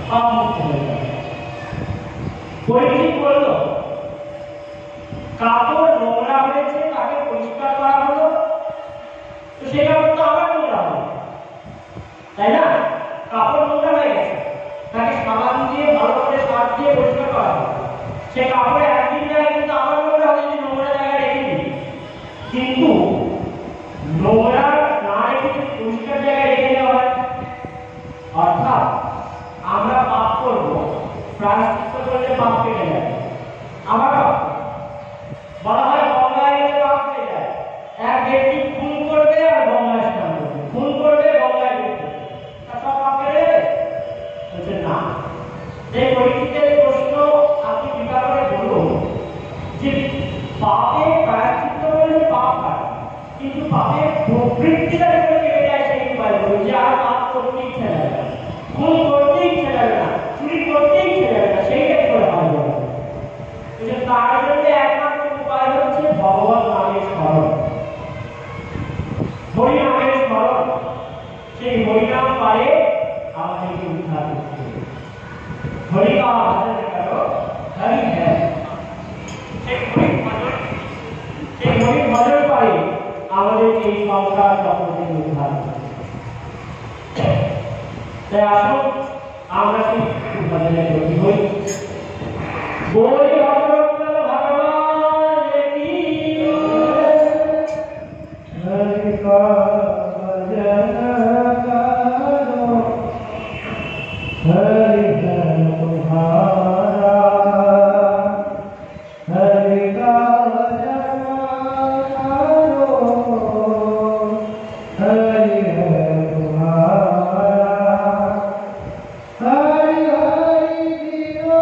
পাপ মুক্ত হয়ে যাবে। পরীক্ষিত বলল কাপড় নোংরা হয়েছে, তাকে পরিষ্কার করা হলো, তো সেই কাপড় তো আবার নোংরা হবে, তাই না? কাপড় নোংরা হয়ে গেছে, তাকে সাবান দিয়ে ভালো করে সার্ফ দিয়ে পরিষ্কার করা হলো, সে কাপড়ে একদিন যায় কিন্তু আবার নোংরা হবে যদি নোংরা জায়গায় রেখে দিই। কিন্তু নোংরা না রেখে পরিষ্কার জায়গায় রেখে দেওয়া হয়, অর্থাৎ আমরা পাপ করবো, প্রায়শ্চিত্ত করলে পাপ কেটে যায়। আবার বলা হয় গঙ্গায় গেলে পাপ কেটে যায়। এক ব্যক্তি খুন করবে আর গঙ্গায় স্নান করবে, খুন করবে গঙ্গায় ডুববে, তার সব পাপ কেটে যাবে? বলছে না। এই পরীক্ষিতের প্রশ্ন আপনি চিন্তা করে বলুন যে পাপে প্রায়শ্চিত্ত করলে পাপ কাটে, কিন্তু পাপের প্রবৃত্তিটা যখন কেটে যায় সেই উপায় বলুন যে আর পাপ করতে ইচ্ছে যাবে না, খুন করতে ইচ্ছে যাবে না, চুরি করতে ইচ্ছে যাবে না, সেইটা কি করে হয় বলুন? তার জন্য একমাত্র উপায় হচ্ছে ভগবান নামের স্মরণ, হরিনামের স্মরণ। সেই হরিনাম পারে আমাদেরকে উদ্ধার করতে হবে। হরি का भजन करो हरि है, সেই হরি ভজন পারে আমাদেরকে এই সংসার চক্র থেকে উদ্ধার করতে। তাই আসুন আমরা সেই ভজনে ব্রতী হই। बोल भगवान की हरि का भजन करो, हरि है तुम्हारा, हरि का भजन करो, हरि है तुम्हारा, हरि हरि दियो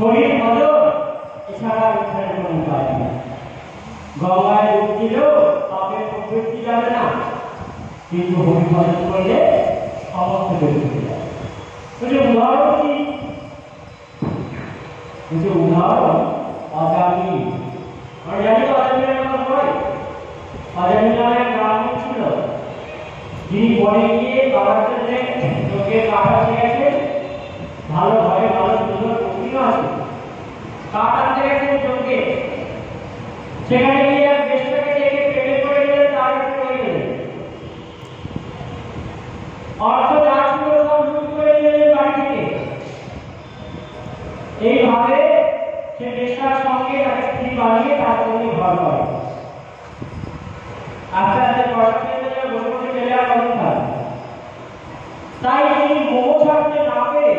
শরীর ভজন এছাড়া উদ্ধারের কোনো উপায় নেই। গঙ্গায় ডুব দিলেও পাপের প্রবৃত্তি যাবে না, কিন্তু হরি ভজন করলে সমস্ত বেরিয়ে যায়। উদাহরণ কি? উদাহরণ অজামি। আমরা জানি তো অজামিলের কথা সবাই। অজামিল নামে এক ব্রাহ্মণ ছিল, যিনি বনে গিয়ে বাবার জন্য লোকে কাঠ আনতে গেছেন। ভালো ঘরে ভালো সুন্দর পুকুরিও আছে, কাঠ আনতে গেছেন জঙ্গে। সেখানে গিয়ে এক বেশটাকে দেখে প্রেমে পড়ে গেলেন, তার কাছে রয়ে গেলেন। অর্থ যা ছিল সব লুট করে নিলেন বাড়ি থেকে। এইভাবে সে বেশটার সঙ্গে তাকে স্ত্রী বানিয়ে তার সঙ্গে ঘর করে। আস্তে আস্তে পয়সা পেয়ে বসে বসে চলে আর অবস্থা। তাই তিনি মোহ ছাড়তে না পেরে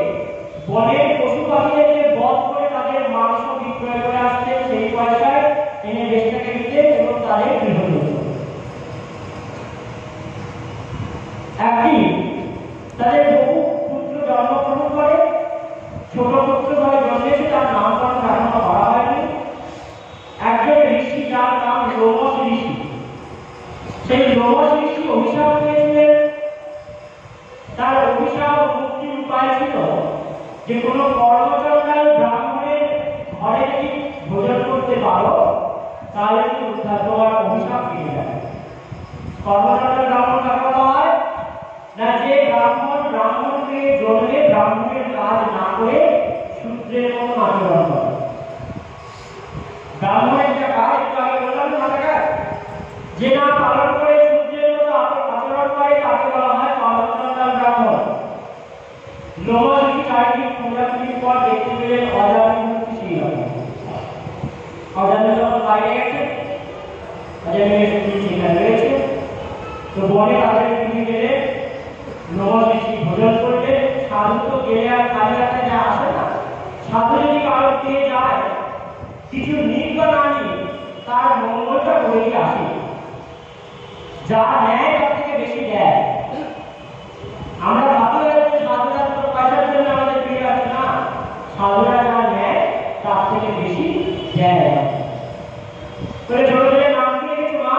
বনের পশু পাখিদেরকে বধ করে তাদের মাংস বিক্রয় করে আসতেন। সেই পয়সায় এনে দেশটাকে দিতেন এবং তাদের গৃহ চলত। একদিন তাদের বহু পুত্র জন্মগ্রহণ করে। ছোট পুত্র ঘরে জন্মেছে, তার নামকরণ এখনো করা হয়নি। একজন ঋষি, যার নাম লোমশ ঋষি। সেই লোমশ ঋষি অভিশাপ পেয়েছিলেন। তার অভিশাপ মুক্তির উপায় ছিল যে কোনো কর্মচন্ডাল ব্রাহ্মণের ঘরে যদি ভোজন করতে পারো তাহলে তুমি উদ্ধার, তোমার অভিশাপ কেটে যাবে। কর্মচন্ডাল ব্রাহ্মণ কাকে বলা হয়? না, যে ব্রাহ্মণ ব্রাহ্মণকে জন্মে ব্রাহ্মণের কাজ না করে শূদ্রের মতো আচরণ করে। ব্রাহ্মণের যে কাজ একটু আগে বললাম না, যে না পালন করে শূদ্রের মতো আচরণ করে তাকে বলা হয় কর্মচন্ডাল ব্রাহ্মণ। লোমশ চারিদিক খোঁজাখুঁজির পর দেখতে পেলেন অজামিল মূর্তি সেই রকম। অজামিল যখন বাইরে গেছে, অজামিলের স্ত্রী সেখানে রয়েছে। তো বনে তাদের তিনি গেলে লোমশ ঋষি ভোজন করলে। সাধু তো গেলে আর খালি হাতে যা আসে না। সাধু যদি কারো পেয়ে যায়, কিছু নিক বা না নিক, তার মঙ্গলটা করেই আসে। যা নেয় তার থেকে বেশি দেয়। আমরা ভাবি হচ্ছে সাধুরা তো পয়সার জন্য আমাদের ফিরে আসে না, সাধুরা যা নেয় তার থেকে বেশি দেয়। ছোট ছোট নাম দিয়ে গেছে মা,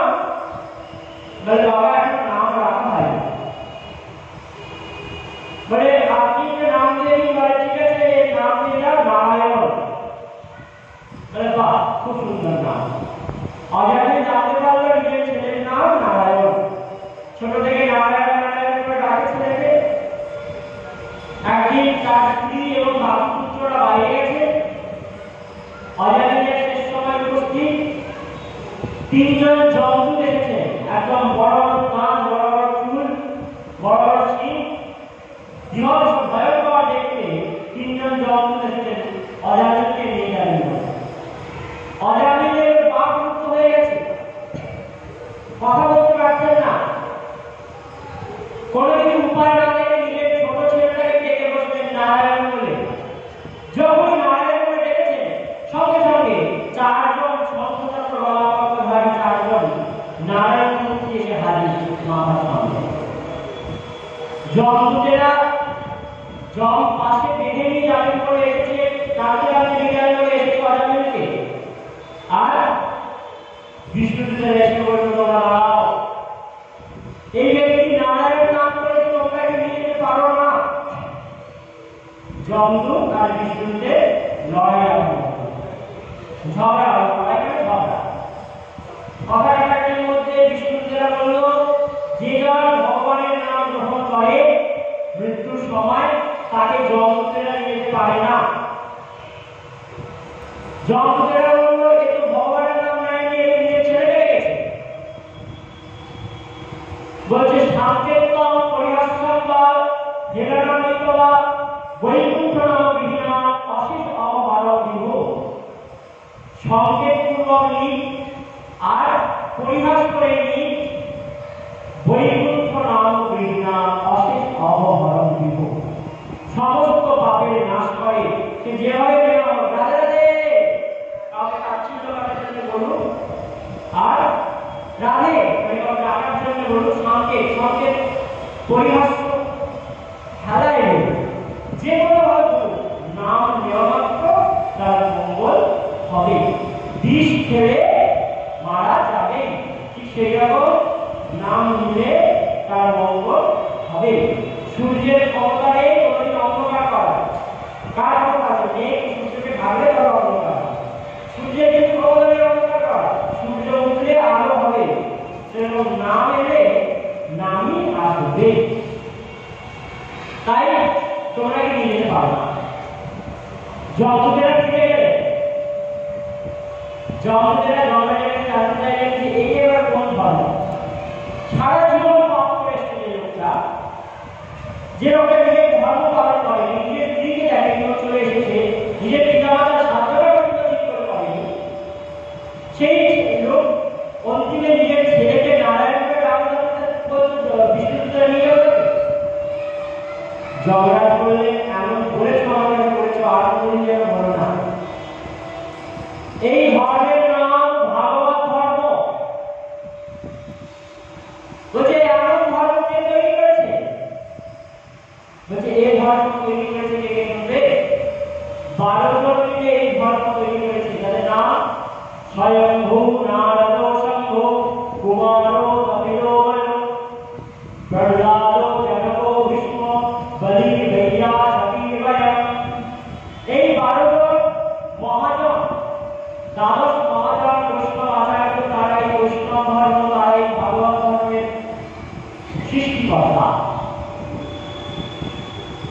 বলে বাবা এখন নাম রাখা হয়। বলে আপনি যে নাম দিয়ে বলে ঠিক আছে, এই নাম দিয়ে যাও নারায়ণ। বলে বাহ, খুব সুন্দর নাম। অজামিল জানতে পারলো নিজের ছেলের নাম নারায়ণ। ছোট থেকে নারায়ণ নারায়ণ করে ডাকে ছেলেকে। একদিন তার স্ত্রী এবং বাকি পুত্ররা বাইরে গেছে। অজামিলের শেষ সময় উপস্থিত। তিনজন জন্তু দেখেছে, একদম বড় বড় কান, বড় বড় চুল, বড় বড় শিং, বিভৎস ভয়ঙ্কর দেখতে তিনজন জন্তু দেখেছেন। অজামিলকে নিয়ে যাবেন। অজামিলের পা মুক্ত হয়ে গেছে, কথা বলতে পারছেন না। কোনো কিছু উপায় না দেখে নিজের ছোট ছেলেটাকে ডেকে বসলেন নারায়ণ বলে। যখন নারায়ণ বলে ডেকেছেন, সঙ্গে সঙ্গে চারজন ছন্দছাত্র গলাপদ্মধারী চারজন নারায়ণ মূর্তি এসে হাজির মাথার সামনে। জমদূতেরা জম পাশে বেঁধে নিয়ে যাবেন করে এসেছে, তাকে আমি বিজ্ঞান করে এসেছি অজামিলকে। আর বিষ্ণুদূতেরা এসে বলল, তোমরা দাঁড়াও, এই ব্যক্তি নারায়ণ নাম করে তোমরা নিয়ে যেতে পারো না। যমদূত আর বিষ্ণুদূতের লড়াই আরম্ভ হলো। ঝগড়া হলো, ঝগড়া। কথাটার মধ্যে বিষ্ণুদূতেরা বলল, যে জন ভগবানের নাম গ্রহণ করে মৃত্যুর সময় তাকে যমদূতেরা নিয়ে যেতে পারে না। যমদূতেরা বলল, এ তো ভগবানের নাম নেয়নি, এ নিজের ছেড়ে গেছে। বলছে শান্তিত্তম পরিহাস্যম বা হেলানামিত বা বৈকুণ্ঠ নাম বিহীনা অশেষ অবমানব বিহ। সংকেত পূর্বক লিখ আর পরিহাস করে লিখ, বৈকুণ্ঠ নাম বিহীনা অশেষ অবমানব বিহ। সমস্ত পাপের নাশ করে সে যেভাবে রাধে রাধে কাউকে তাচ্ছিল্য করার জন্য বলুন, আর রাধে ডাকার জন্য বলুন, সংকেত সংকেত পরিহাস্য খেলায় যে কোনো ভাবে নাম নেওয়া মাত্র বিষ খেলে মারা যাবে, ঠিক সেই রকম নাম নিলে তার মঙ্গল হবে। সূর্যের ক্ষমতা নেই কোনোদিন অন্ধকার করা, কার ক্ষমতা আছে? মেঘ সূর্যকে ঢাকলে তার অন্ধকার, সূর্যের কিন্তু ক্ষমতা নেই অন্ধকার করা, সূর্য উঠলে আলো হবে, সেরকম নাম এলে নামই আসবে। তাই তোমরা কি নিয়ে যেতে পারো না। যমদূতেরা ফিরে গেলে, যমদূতেরা জমরাজকে জানতে চাইলেন যে এই এবার কোন ধর্ম, সারা জীবন পাপ করে এসেছে লোকটা, যে লোকের নিজের ধর্ম পালন করে, নিজের স্ত্রীকে দেখে কেউ চলে এসেছে, নিজের পিতামাতার স্বার্থটা পর্যন্ত ঠিক করে করেনি, সেই লোক অন্তিমে নিজের ছেলেকে নারায়ণকে বিষ্ণুদূতরা নিয়ে গেল। যমরাজ বললেন, এমন বলেছ আমাকে করেছ, আর কোনদিন যেন বলো না। এই ধর্মের নাম ভাগবত ধর্ম। বলছে এমন ধর্ম কে তৈরি করেছে? বলছে এই ধর্ম তৈরি করেছে কে বলবে? 12 জন মিলে এই ধর্ম তৈরি করেছে, যাদের নাম স্বয়ংভূ নারদ শম্ভ কুমারো কপিলো প্রহ্লাদ জনকো ভীষ্ম বলি বৈয়া সতীর্বয়। এই 12 জন মহাজন, দ্বাদশ মহাজন বৈষ্ণব আচার্য, তারা এই বৈষ্ণব ধর্ম, তারা এই ভাগবত ধর্মের সৃষ্টিকর্তা।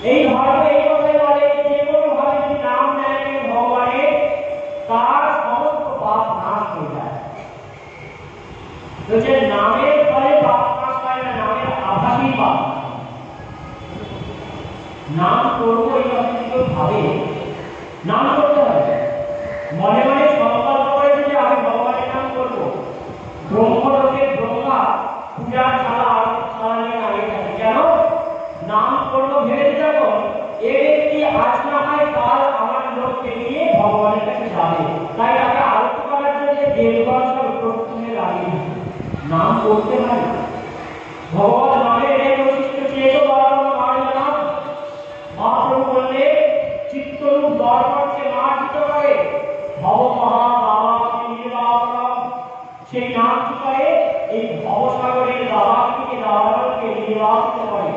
এই ধর্ম এই কথাই বলে যে কোনো ভাবে যদি নাম নেয় ভগবানের, তার সমস্ত পাপ নাশ হয়ে যায়। যে নামের ফলে পাপ নাশ হয় না, নামের আভাসই পাপ। নাম করবো এই কথা যদি কেউ ভাবে, নাম করতে হবে, মনে মনে সংকল্প করেছে যে আমি ভগবানের নাম করবো। ব্রহ্মলোকের ব্রহ্মা পূজার ছাড়া নিয়ে আগে থাকে, কেন? নাম করবো ভেবেছে যখন, এ ব্যক্তি আজ না হয় কাল আমার লোককে নিয়ে ভগবানের কাছে যাবে, তাই তাকে আরোগ্য করার জন্য দেবগণ সব প্রথমে লাগিয়ে নাম করতে হয়। ভগবান নামের এই বৈশিষ্ট্য চেয়েও বারবার মারবে না। মহাপ্রভু বললে চিত্তরূপ দর্পণকে মার্জিত করে ভব মহা বাবাকে নির্বাপন, সেই নাম কি করে? এই ভবসাগরের দাবাকে দাবানলকে নির্বাপিত করে,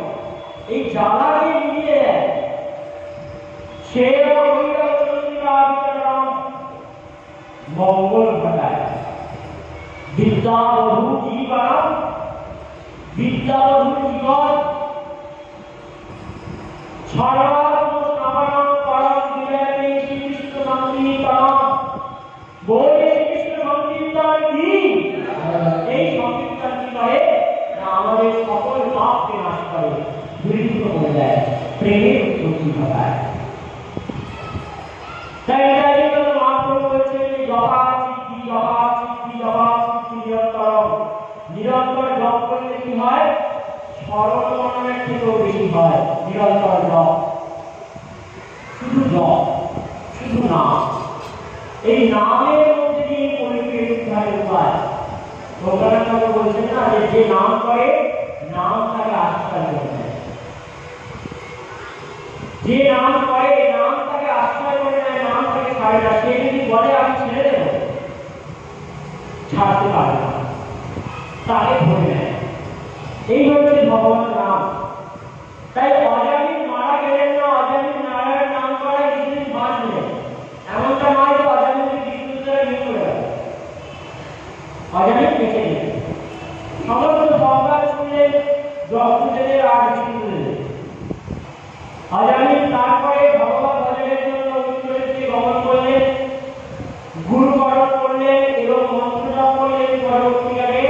এই জ্বালাকে নিয়ে দেয়। সে মঙ্গল ঘটায়। বিদ্যাবধূ জীবন, বিদ্যাবধূ জীবন সর্বাত্মস্থাপনম পরম বিজয়তে শ্রীকৃষ্ণ সংকীর্তনম। বলে শ্রীকৃষ্ণ সংকীর্তন কি? এই সংকীর্তন কি করে? আমাদের সকল পাপকে নাশ করে, দূরীভূত করে দেয়, প্রেমের উৎপত্তি ঘটায়। তাই এটাই জন্য মহাপ্রভু বলছেন যে জপা সিদ্ধি জপা সিদ্ধি জপা সিদ্ধি নিরন্তর। নিরন্তর জপ করলে কি হয়? স্মরণ মননের থেকেও বেশি হয় নিরন্তর জপ। শুধু জপ, শুধু নাম, এই নামের মধ্যে দিয়ে পরিবেশ উদ্ধারের উপায়। ভগবান বলছেন না যে নাম করে, নাম তাকে আশ্রয় করে নেয়। যে নাম করে, নাম তাকে আশ্রয় করে নেয়, নাম তাকে ছাড়ে না। সে যদি বলে আমি ছেড়ে দেব, ছাড়তে পারে না, তাকে ধরে নেয়। এই হচ্ছে ভগবান নাম। তাই অজামিন মারা গেলেন না, অজামিন নারায়ণ নাম করায় কিছুদিন বাঁচলেন। এমনটা নয় যে অজামিনকে বিষ্ণুদূতরা নিয়ে চলে গেল, অজামিন বেঁচে গেলেন। সমস্ত সংবাদ শুনলেন যমদূতেদের আর বিষ্ণুদূতেদের। অজামিন তারপরে ভগবান ভজনের জন্য উত্তরের গমন করলেন, গুরুকরণ করলেন এবং মন্ত্র জপ করলেন। পরবর্তীকালে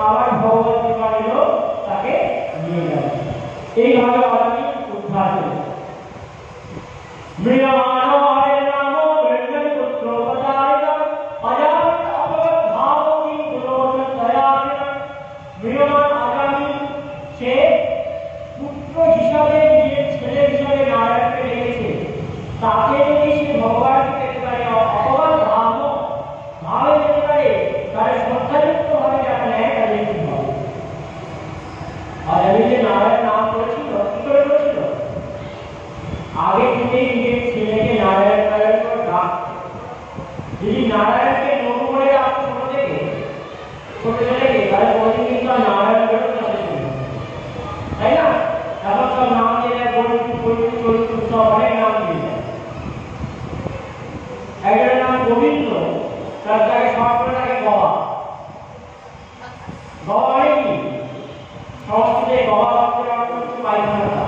আবার ভগবান কৃপা এলো, তাকে নিয়ে গেল। এইভাবে অজামিন উদ্ধার হলেন। মৃয়মাণ হরের নাম বৃন্দের পুত্র পদারিত অজামিন অপগত ভাবতি গুণবচন দয়াবিন। মৃয়মাণ অজামিন সে পুত্র হিসাবে, নিজের ছেলে হিসাবে নারায়ণকে ডেকেছে। তাকে যদি সে ভগবানকে পেতে পারে, অপগত ভাবে পেতে পারে, তাহলে শ্রদ্ধাযুক্ত ভাবে যারা নেয় তাদের কি হবে? অজামিন নারায়ণ নাম করেছিল, কি করে করেছিল? আগে থেকে নিজের ছেলেকে নারায়ণ নারায়ণ করে ডাক। যদি নারায়ণকে নমো ছোট ছেলেকে তাহলে কোনদিন কিন্তু আর নারায়ণ বেরোতে আসে, তাই না? এখন সব নাম দিয়ে দেয়, চরিত্র সব অনেক নাম দিয়ে দেয়। একজনের নাম গোবিন্দ, তাকে শর্ট করে থাকে গবা। গবা মানে কি? সংস্কৃতে গবা শব্দের অর্থ হচ্ছে পায়খানা,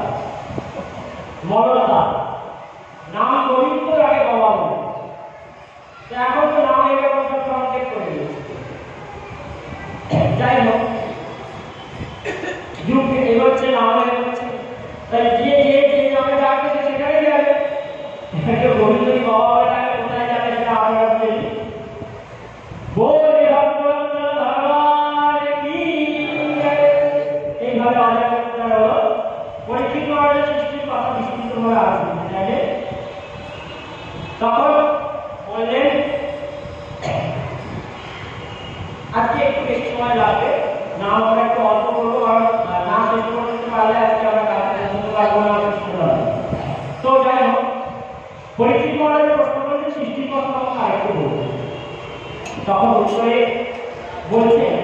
মলতা। নাম গোবিন্দ, আগে গবা বলে। এখন তো নাম এবার সব সংকেত করে দিয়েছে। যাই হোক, যুগ এগোচ্ছে, নাম এগোচ্ছে, তাই যে যে যে নামে ডাকছে সেখানে যাবে। গোবিন্দ বাবা বলে ডাকে, কোথায় যাবে সেটা আপনারা বলি। বলে ভগবান কি, এইভাবে অজাগরটা হলো পরীক্ষিত মহারাজের সৃষ্টির কথা বিস্তৃতভাবে আলোচনা জানে। তখন বললেন আজকে একটু বেশি সময় লাগবে, না আমরা একটু অল্প করবো, কারণ না শেষ করতে পারলে আজকে আমরা কাজে করতে পারবো না। তো যাই হোক, পরীক্ষিত মহারাজের প্রশ্ন করতে সৃষ্টির কথা আমাকে আরেকটু বলবো। তখন উত্তরে বলছেন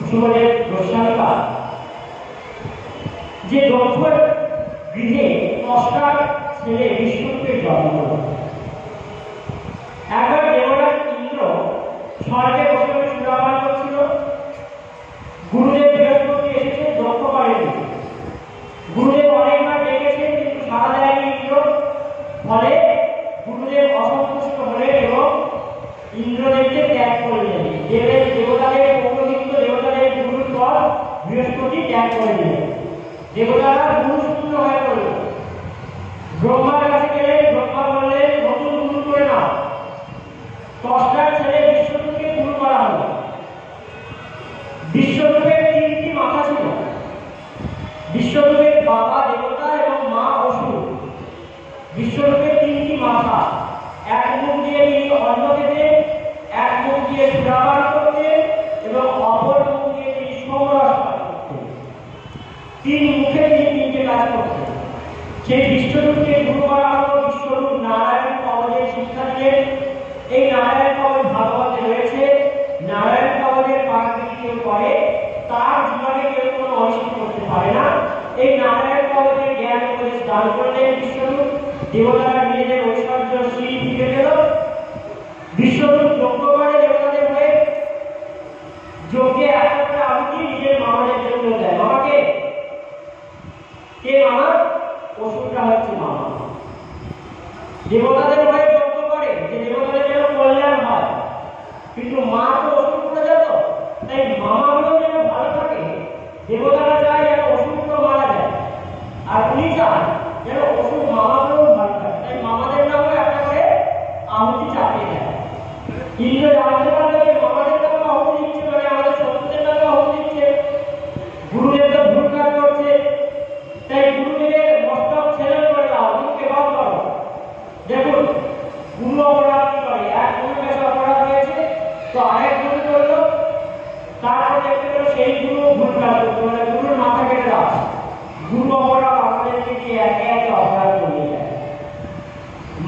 সুবোধের গোস্বামীকা যে দক্ষর গৃহে অষ্টার ছেলে বিষ্ণুকে জন্ম হল। একবার দেবরাজ ইন্দ্র স্বর্গে বসে বসে সুরাপান করছিল। গুরুদেব বৃহস্পতি এসেছে দক্ষ বাড়িতে। গুরুদেব অনেকবার ডেকেছেন কিন্তু সাড়া দেয়নি ইন্দ্র। ফলে গুরুদেব অসন্তুষ্ট হলেন এবং ইন্দ্রদেবকে ত্যাগ করলেন। দেবতাদের পৌরোহিত্য, দেবতাদের গুরুর পর বৃহস্পতি ত্যাগ করে দিলেন। দেবতারা গুরু শূন্য হয়ে পড়ল। ব্রহ্মার কাছে গেলে ব্রহ্মা বললেন নতুন গুরু করে নাও। ষষ্ঠার ছেলে বিশ্বরূপকে গুরু করা হলো। বিশ্বরূপের তিনটি মাথা ছিল। বিশ্বরূপের বাবা দেবতা এবং মা অসুর। বিশ্বরূপের তিনটি মাথা, এক মুখ দিয়ে তিনি অন্ন খেতেন, এক মুখ দিয়ে সুরাপান করতেন এবং অপর মুখ দিয়ে তিনি সোমরস পান করতেন। তিন মুখে তিনি তিনটে কাজ করতেন। সেই বিশ্বরূপকে গুরু করা হলো। বিশ্বরূপ নারায়ণ কবচের শিক্ষা দিলেন। এই নারায়ণ কবচ ভাগবতে রয়েছে। নারায়ণ কবচের পাঠ যদি কেউ করে তার জীবনে কেউ কোনো অনিষ্ট করতে পারে না। এই নারায়ণ কবচের জ্ঞান উপদেশ দান করলেন বিশ্বরূপ। দেবতারা নিজেদের ঐশ্বর্য শ্রী ফিরে পেল। বিশ্বরূপ যজ্ঞ করে দেবতাদের হয়ে। যজ্ঞে একটা আহুতি নিজের মামাদের জন্য দেয়। মামাকে কে? মামা অসুরটা হচ্ছে মামা। দেবতাদের হয়ে যজ্ঞ করে যে দেবতাদের যেন কল্যাণ হয়, কিন্তু মা তো অসুর করে যেত, তাই মামাগুলো যেন ভালো থাকে। দেবতারা চায় যেন অসুরগুলো মারা যায়, আর উনি চান যেন অসুর মামাগুলো ভালো থাকে। তাই মামাদের নামে একটা করে আহুতি চাপিয়ে দেয়। ইন্দ্র জানতে পারলে যে মামাদের নামে আহুতি দিচ্ছে, মানে আমাদের শত্রুদের নামে আহুতি দিচ্ছে। গুরুদেব তো ভুল কাজ করছে, তাই গুরুদেবের মস্তক ছেড়ে করে দাও, গুরুকে বাদ করো। দেখুন গুরু অপরাধ কি করে, এক গুরুর কাছে অপরাধ হয়েছে তো আরেক গুরু করলো, তারপর দেখতে পেলো সেই গুরু ভুল কাজ করছে, মানে গুরুর মাথা কেটে দাও। গুরু অপরাধ আমাদেরকে দিয়ে একে একে অপরাধ করিয়ে দেয়।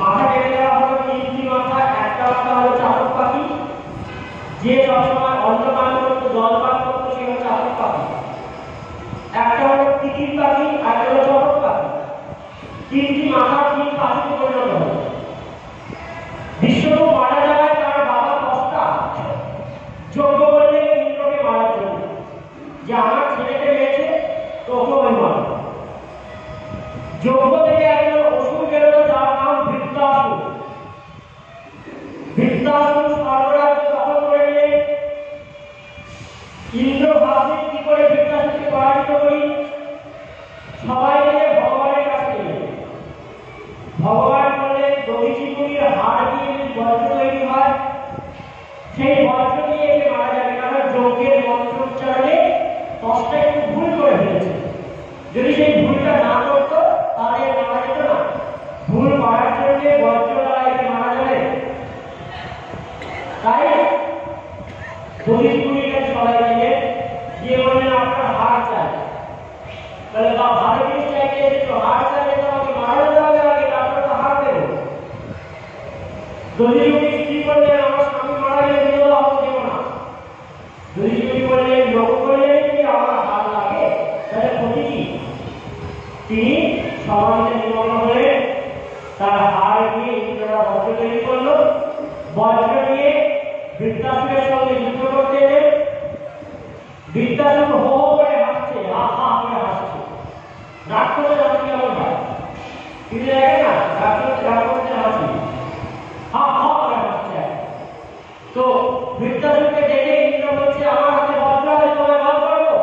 মাথা কেটে দেওয়া হলো তিনটি মাথা। একটা মাথা হলো চাতক পাখি, যে সবসময় অন্ন পান করতো, জল পান করতো, সে হলো চাতক পাখি। একটা হলো তিতির পাখি, আর হলো চটক পাখি। তিনটি মাথা তিন পাখিতে পরিণত হলো। বিশ্বরূপ মারা যাওয়ায় তার বাবা ষষ্ঠা যজ্ঞ করলেন ইন্দ্রকে মারার জন্য, যে আমার ছেলেকে মেরেছে তো ওকে ওই মার। যজ্ঞ থেকে একজন অসুর বেরোলো, যার নাম বৃত্তাসুর। বৃত্তাসুর স্বর্গরাজ্য দখল করে নিলেন। ইন্দ্র ভাবলেন কি করে বৃত্তাসুরকে পরাজিত করি। সবাই মিলে ভগবানের কাছে গেলেন। ভগবান বললেন দধিচিপুরির হাড় দিয়ে যদি বজ্র তৈরি হয়, সেই বজ্র দিয়ে একে মারা যাবে, কারণ যজ্ঞের মন্ত্র উচ্চারণে ষষ্ঠা একটু ভুল করে ফেলেছে। যদি সেই ভুলটা না করতো তাহলে মারা যেত না। ভুল করার জন্য বজ্র দ্বারা একে মারা যাবে। তাই দধিচিপুরির কাছে সবাই গেলেন, গিয়ে বললেন আপনার হাড় চাই। তাহলে বা ভালো জিনিস চাইতে এসেছো, হাড় চাইলে তো আমাকে মারা যাবে আগে, তারপরে তো হাড় দেবো। দধিচিপুরি কি করলেন, আমার তার হাড় নিয়ে ইন্দ্ররা বজ্র তৈরি করলো। বজ্র নিয়ে বৃত্তাসুরের সঙ্গে যুদ্ধ করতে এলেন। বৃত্তাসুর হো হো করে হাসছে, হা হা করে হাসছে। রাগ করে যখন কেমন হয় কিন্তু লাগে না, রাগ করতে হাসি, হা হা করে হাসছে। তো বৃত্তাসুরকে দেখে ইন্দ্র বলছে আমার হাতে বজ্র আছে, তোমায় বধ করবো।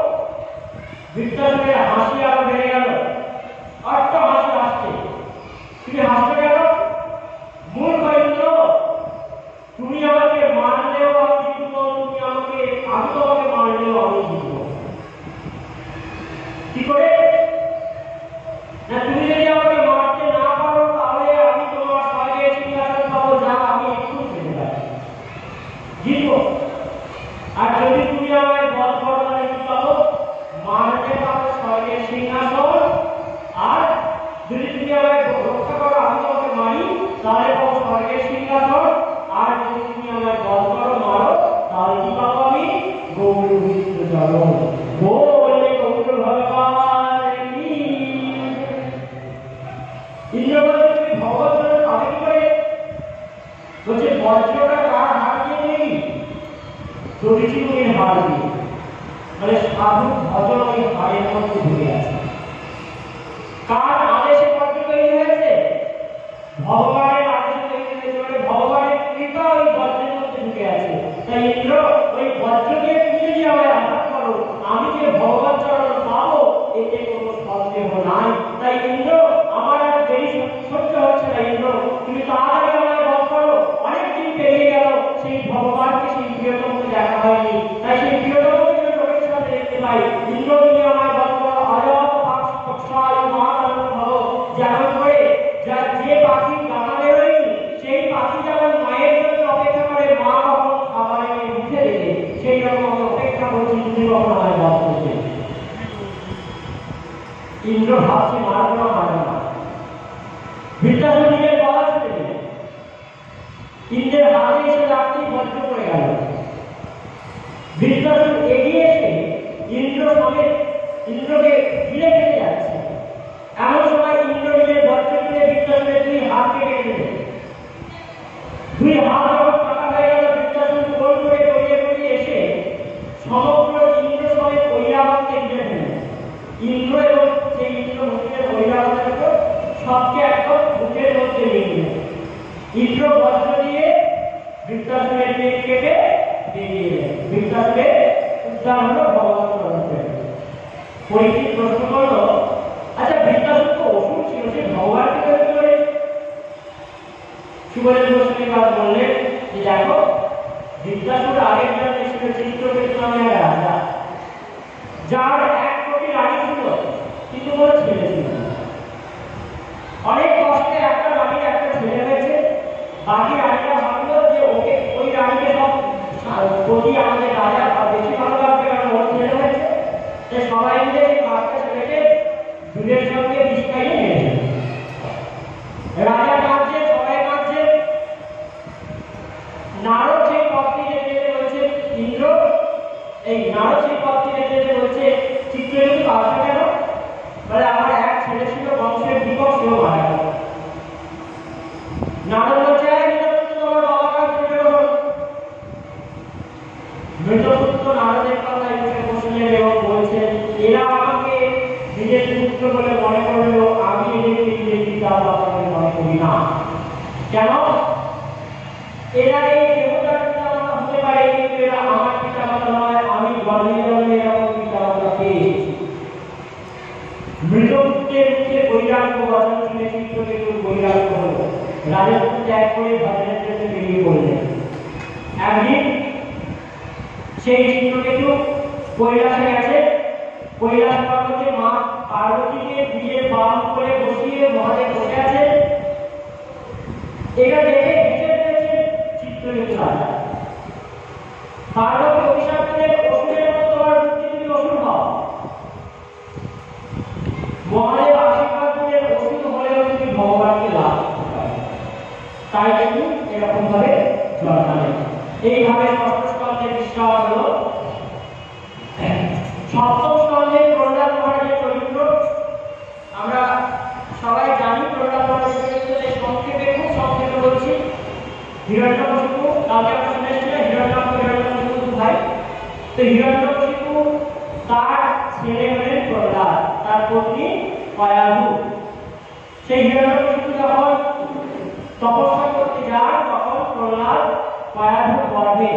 বৃত্তাসুরের হাসি আরো বেড়ে গেল, অট্ট হাসি হাসছে। তুমি হাসতে গেল, মূর্খ ইন্দ্র, তুমি আমাকে মারলেও আমি জিতবো, তুমি আমাকে আমি তোমাকে মারলেও আমি জিতবো। কি করে না, তুমি যদি আমাকে মারতে না পারো তাহলে আমি তোমার স্বর্গে সিংহাসন পাবো, যা আমি একটু ছেড়ে পারি, জিতবো। আর যদি তুমি আমায় বধ করো তাহলে কি পাবো? মারতে পারো স্বর্গের সিংহাসন। আর যদি তুমি আমায় রক্ষা করো, আমি তোমাকে মারি, তাহলে পাবো স্বর্গের সিংহাসন। আর যদি তুমি আমায় বধ করো, মারো, তাহলে কি পাবো আমি? গৌরবিন্দ চরণ। বলে গৌর ভগবান কি। ইন্দ্র বলছে তুমি ভগবান চরণ পাবে কি করে? বলছে বজ্রটা কার হাত দিয়ে নেই? দরিদ্রের হাত দিয়ে। মানে সাধু ভজন ওই হাড়ের মধ্যে ঢুকে আছে। কার আদেশে বজ্র তৈরি হয়েছে? ভগবানের আদেশে তৈরি হয়েছে। মানে ভগবানের কৃপা ওই বজ্রের মধ্যে ঢুকে আছে। তাই ইন্দ্র ওই বজ্রকে তুমি যদি আমায় আঘাত করো, আমি যে ভগবান চরণ পাবো এতে কোনো সন্দেহ নাই। তাই ইন্দ্র আমার আর দেরি সহ্য হচ্ছে না। ইন্দ্র তুমি তাড়াতাড়ি আমায় বধ করো। অনেকদিন পেরিয়ে গেল, সেই ভগবানকে সেই প্রিয়তমকে দেখা হয়নি। তাই সেই প্রিয়তমকে চোখের সাথে দেখতে পাই। ইন্দ্র তুমি আমায় বধ করো। অজত পাক্ষায় মহানন্দ ভব। যেমন করে যে পাখি ডানা বেরোয়নি, সেই পাখি যেমন মায়ের জন্য অপেক্ষা করে, মা কখন খাবার এনে মুখে রেখে, সেই রকম আমি অপেক্ষা করছি তুমি কখন আমায় বধ করবে। ইন্দ্র ভাবছে মারবো না, মারবো না। বৃত্তাসুর নিজের গলা ছুটে দিলেন। ইন্দ্রের হাতে এসে রাত্রি বজ্র পড়ে গেল। বৃত্তাসুর এগিয়ে এসে ইন্দ্রকে ঘিরে ফেলে যাচ্ছে। এমন সময় ইন্দ্র নিজের বজ্র তুলে বৃত্তাসুরের দুই হাত কেটে দিলেন। দুই হাত যখন কাটা হয়ে গেল, বৃত্তাসুর গোল করে গড়িয়ে এসে সমগ্র ইন্দ্র সমেত ঐরাবতকে ঘিরে ফেললেন। ইন্দ্র এবং সেই ইন্দ্র মুখের ঐরাবতের উপর সবকে একদম মুখের মধ্যে নিয়ে নিলেন। ইন্দ্র বজ্র দিয়ে বৃত্তাসুরের পেট কেটে বেরিয়ে এলেন। বৃত্তাসুরের উদ্ধার হলো ভগবান চরণে। পরীক্ষিত প্রশ্ন করলো, আচ্ছা বৃত্তাসুর তো অসুর ছিল, সে ভগবানকে তৈরি করে? সুবলেন্দু গোস্বামী বললেন যে দেখো, বৃত্তাসুর আগের জন্মে ছিল চিত্রকেতু নামে এক রাজা, যার 1 কোটি রানী ছিল, কিন্তু কোনো ছেলে ছিল না। অনেক কষ্টে একটা রানীর একটা ছেলে হয়েছে। বাকি রানীরা ভাবলো যে ওকে, ওই রানীকে সব প্রতি আমাদের রাজা বেশি ভালো লাগবে, কারণ ওর ছেলে হয়েছে। তাই সবাই মিলে এই বাচ্চা ছেলেকে দুধের সঙ্গে বিষ খাইয়ে নিয়েছে। রাজা কাঁদছে, সবাই কাঁদছে। নারদ সেই পথটি যেতে বলছে ইন্দ্র, এই নারদ সেই পথটি যেতে বলছে চিত্রকেতু আসবে কেন? বলে আমার এক ছেলে ছিল বংশের দীপক, সেও মারা গেল। নারদ বলছে তোমার বাবার মৃতপুত্র নারদের কথায় উঠে বসলেন এবং বলছেন এরা আমাকে নিজের পুত্র বলে মনে করলেও আমি এদেরকে নিজের পিতা মাতাকে মনে করি না। কেন? এরা এই দেবতার পিতা মাতা হতে পারে, কিন্তু এরা আমার পিতা মাতা নয়। আমি জন্মে জন্মে এরকম পিতা মাতা পেয়েছি। মৃতপুত্রের মুখে বৈরাগ্য বচন শুনে চিত্রকেতুর বৈরাগ্য হল। রাজত্ব ত্যাগ করে ভজনের জন্য বেরিয়ে পড়লেন। একদিন সেই চিত্রকেতু কৈলাসে গেছে। কৈলাস পর্বতে মা পার্বতীকে দিয়ে বাম করে বসিয়ে মহাদেব বসে আছে। এটা দেখে হেসে ফেলেছে চিত্রকেতু রাজা। পার্বতী অভিশাপ দিলেন, অসুরের মতো তোমার মুক্তি, তুমি অসুর হও। মহাদেব আশীর্বাদ দিলেন, অসুর হলেও তুমি ভগবানকে লাভ করতে পারবে। তাই কিন্তু এরকম ভাবে জন্মালেন। এইভাবে ষষ্ঠ স্কন্ধের বিস্তার হলো। সপ্তম স্কন্ধে প্রহ্লাদ মহারাজের চরিত্র আমরা সবাই জানি। প্রহ্লাদ মহারাজের চরিত্র কালকে আমরা শুনেছিলাম হিরণ্যকশিপু ভাই। তো হিরণ্যকশিপু তার ছেলে হলেন প্রহ্লাদ, তার পত্নী কয়াধু। সেই হিরণ্যকশিপু যখন তপস্যা করতে যায় তখন প্রহ্লাদ কয়াধুর গর্ভে।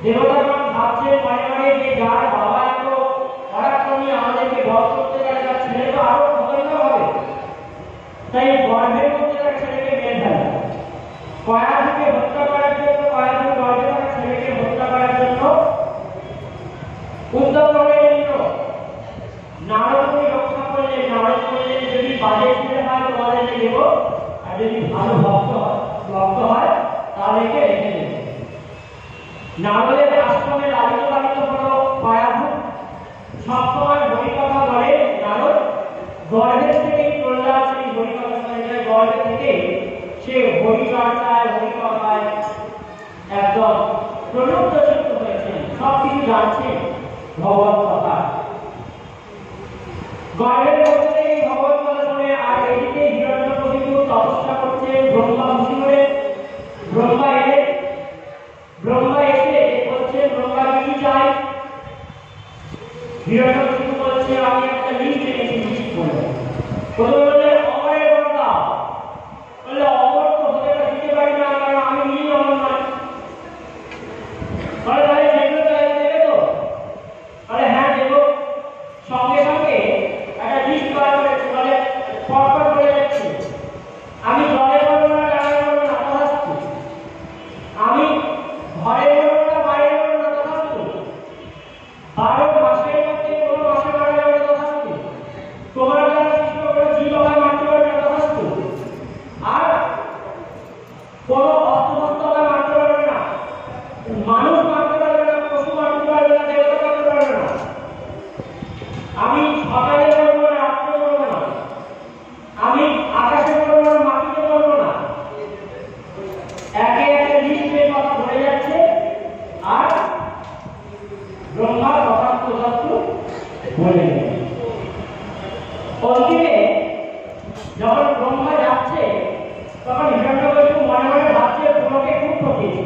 দেবতাগণ ভাবছেন মনে মনে যে যার বাবা এত পরাক্রমী আমাদেরকে বধ করতে গেলে তার ছেলে তো আরো খতরনাক হবে, তাই গর্ভের মধ্যে তার ছেলেকে মেরে ফেলে। কয়াধুকে হত্যা করার জন্য, কয়াধুর গর্ভে তার ছেলেকে হত্যা করার জন্য উদ্যম হলেন ইন্দ্র। নারদকে রক্ষা করলেন। নারদ বললেন যদি বাজে ছেলে হয় তোমাদেরকে দেব, আর যদি ভালো ভক্ত হয় তাহলে একে রেখে দেব। নারদের আশ্রমে লালিত পালিত হলো কয়াধু। সবসময় হরিকথা বলে নারদ। গর্ভের থেকে প্রহ্লাদ সেই হরিকথা বলে, গর্ভে থেকে সে হরিচর্চায় হরিকথায় একদম প্রলুব্ধ চিত্ত হয়েছেন, সবকিছু জানছেন ভগবত কথা। গর্ভের মধ্যে থেকে ভগবত কথা শুনে আর এদিকে হিরণ্যকশিপু তপস্যা করছেন। ব্রহ্মা খুশি হয়ে ব্রহ্মা এলেন। ব্রহ্মা এসে বলছেন ব্রহ্মা কি চাই? হিরণ্যকশিপু বলছে আমি একটা লিস্ট এনেছি, লিস্ট বলে। প্রথমে বললেন অমরের বর্ণা। বললে অমর তো হতে দিতে পারি না, কারণ আমি নিজেই অমর নয়। বলে তাহলে যেগুলো চাইলে দেবে তো? বলে হ্যাঁ দেব। সঙ্গে সঙ্গে একটা লিস্ট বার করেছে। বলে পরপর বলে যাচ্ছে আমি জলে বলবো না, ডাঙায় বলবো না, তথাস্তু। আমি ঘরে বলবো না, বাইরে বলবো না, তথাস্তু। 12 মাসের মধ্যে কোনো মাসে মারা যাবে না, তথাস্তু। তোমার দ্বারা সৃষ্ট কোনো জীব আমায় মারতে পারবে না, তথাস্তু। আর কোনো অস্ত্রশস্ত্র আমায় মারতে পারবে না, মানুষ মারতে পারবে না, পশু মারতে পারবে না, দেবতা মারতে পারবে না। আমি সকালে বলবো না, রাত্রে বলবো না, আমি আকাশে বলবো না, মাটিতে বলবো না। একে একে লিস্টের কথা বলে যাচ্ছে। আর ব্রহ্মা তথাস্তু বলে অন্তিমে যখন ব্রহ্মা যাচ্ছে তখন হিরণ্যকশিপু মনে মনে ভাবছে পুরোকে খুব ঠকিয়েছে।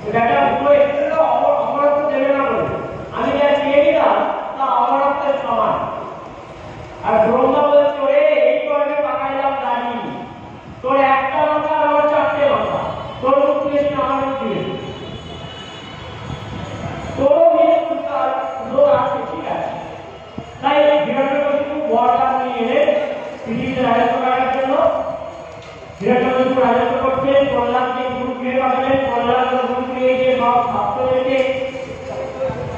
এটা পুরো এসেছিল অমরত্ব দেবে না বলে, আমি যা চেয়ে দিলাম তা অমরত্বের সমান। আর ব্রহ্মা বলছে ওরে এই কর্মে পাকাইলাম দাঁড়ি, তোর একটা মাথা আমার 4টে মাথা, তোর মুখ দিয়েছি আমার মুখ দিয়েছি, তোরও মৃত্যুর লোক আছে, ঠিক আছে। তাই হিরণ্যকশিপু বরদান নিয়ে এলেন পৃথিবীতে রাজত্ব করার জন্য। হিরণ্যকশিপু রাজত্ব করছেন। প্রহ্লাদকে গুরুগৃহে পাঠালেন। প্রহ্লাদ গুরুগৃহে গিয়ে সব ছাত্রদেরকে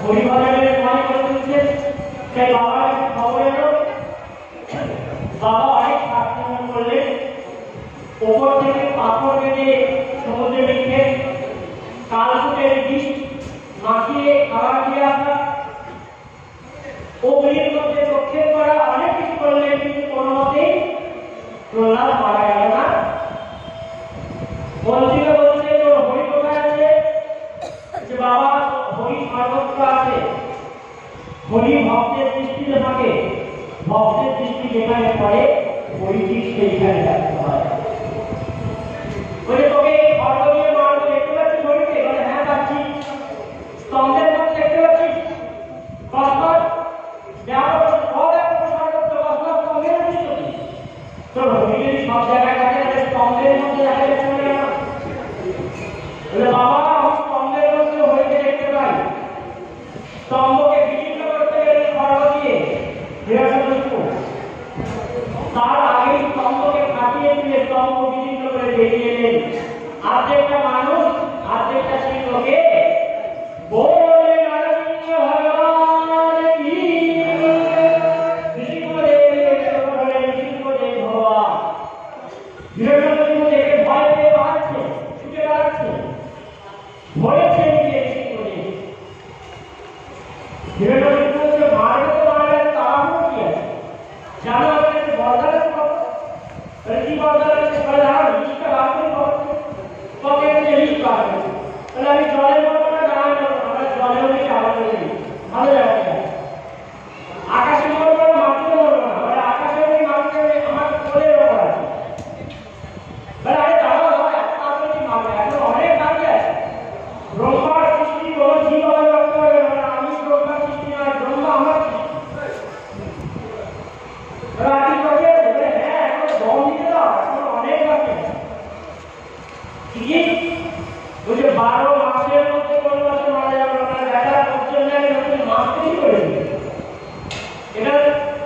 হরিভজনের মনে করে তুলছেন। তাই বাবার কাছে খবর এলো। বাবা অনেক প্রার্থনা করলেন। ওপর থেকে পাথর বেঁধে সমুদ্রে লিখে কালকুটের বিষ মাখিয়ে খাবার দিয়ে আসা, অগ্নির মধ্যে প্রক্ষেপ করা, অনেক কিছু করলেন, কিন্তু কোনো মতেই প্রহ্লাদ মারা গেল না। মন্ত্রীরা বলছে তোর হরি কোথায় আছে? যে বাবা হরি সর্বত্র আছে, হরি ভক্তের দৃষ্টিতে থাকে, ভক্তের দৃষ্টি যেখানে পড়ে হরি ঠিক সেইখানে রাখতে হয়। বলে তোকে খড়গ দিয়ে মারবো, দেখতে পাচ্ছিস হরিকে? বলে হ্যাঁ পাচ্ছি। স্তম্ভের মধ্যে দেখতে পাচ্ছিস কসবাস স্তম্ভের দৃষ্টি, তোর হরি যদি সব জায়গায় থাকে তাহলে স্তম্ভের মধ্যে দেখা যাচ্ছে না কেন? বলে বাবা আমি স্তম্ভের মধ্যে হরিকে দেখতে পাই। স্তম্ভকে বিচ্ছিন্ন করতে গেলে খড়গ দিয়ে হিরণ্যকশিপু তার আগে স্তম্ভকে ফাটিয়ে দিয়ে স্তম্ভ বিচ্ছিন্ন করে বেরিয়ে এলেন। আর্ধেকটা মানুষ আর্ধেকটা ছিল লোকে। বলে নারসিংহ ভগবান কি নৃসিংহদেব ভগবান। হিরণ্যকশিপু দেখে ভয় পেয়ে পালাচ্ছে, ছুটে বেড়াচ্ছে, ভয়েছে নিজে নৃসিংহদেব। হিরণ্যকশিপু বলছে মারবে তো মারবে, তাড়াহুড়ো কি আছে? জানো আপনার বরদান আছে কত? কি বরদান আছে? বলে দাঁড়াও লিস্টটা বার করে পকেট থেকে লিস্ট বার করে। তাহলে আমি জলে বলবো না, ডাঙায় বলবো না, জলে হলে আবার বলে দিই ভালো যাবে। আকাশে বলবো না, মাটিতে বলবো না, বলে আকাশে হলে মাটিতে আমার কোলের ওপর আছে। বলে আরে দাঁড়াও এত তাড়াতাড়ি মারবে, এখন ঠিকই ওই যে 12 মাসের মধ্যে কোন মাসে মারা যাবে না, দেখা করছেন না নতুন মাস তৈরি করে দিবে। এটা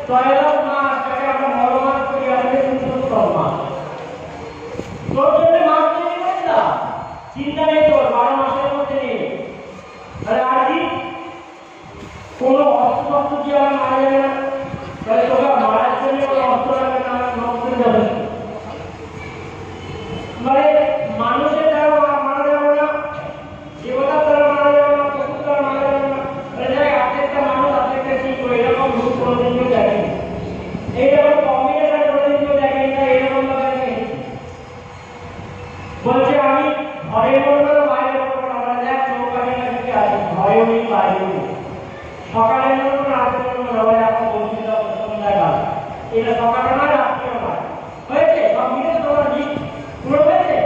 তয়লাভ মাস, যাকে আমরা মরমাস করি, আমাদের পুরুষোত্তম মাস। তোর জন্য মাস তৈরি করে দিলাম, চিন্তা নেই তোর, 12 মাসের মধ্যে নেই। তাহলে আর কি কোনো অস্ত্র দিয়ে আমার মারা যাবে না, তাহলে তোকে মারার জন্য কোনো অস্ত্র লাগবে না, নষ্ট যাবে। মানে মানুষের দ্বারা মারা যাবে না, দেবতার দ্বারা মারা যাবে না, পশুর দ্বারা মারা যাবে না। আর্ধেকটা মানুষ আর্ধেকটা ঠিক করে এরকম রূপ কোনোদিন কেউ দেখেনি, এইরকম কম্বিনেশন কোনোদিন কেউ দেখেনি না, এরকম দেখেনি। বলছে আমি ঘরে বলবো না বাইরে বলবো না, আমরা দেখ চৌকাঠি না দিকে আছি, ঘরেও নেই বাইরেও নেই, সকালে বলবো না রাত্রে বলবো না, বলে এখন বলছি সন্ধ্যাকাল, এটা সকালে নয় রাত্রেও নয়। হয়েছে সব মিলে তোমার ঠিক পুরো হয়েছে?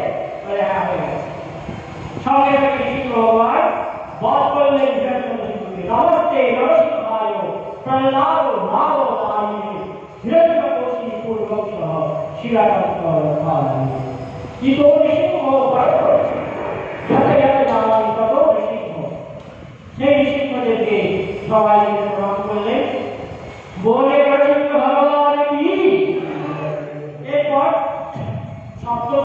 বলে হ্যাঁ হয়ে গেছে। সঙ্গে সঙ্গে কৃষ্ণ ভগবান বধ করলেন হিরণ্যকশিপুকে। নমস্তে নরসিংহায় প্রহ্লাদ নাম দায়িনে হিরণ্যকশিপুর বংশঃ শিরাকান্তরথায়। ইতো নৃসিংহ বরকর যাতে যাতে নামামি ততো নৃসিংহ। সেই নৃসিংহদেরকে সবাই প্রণাম করলেন, বলে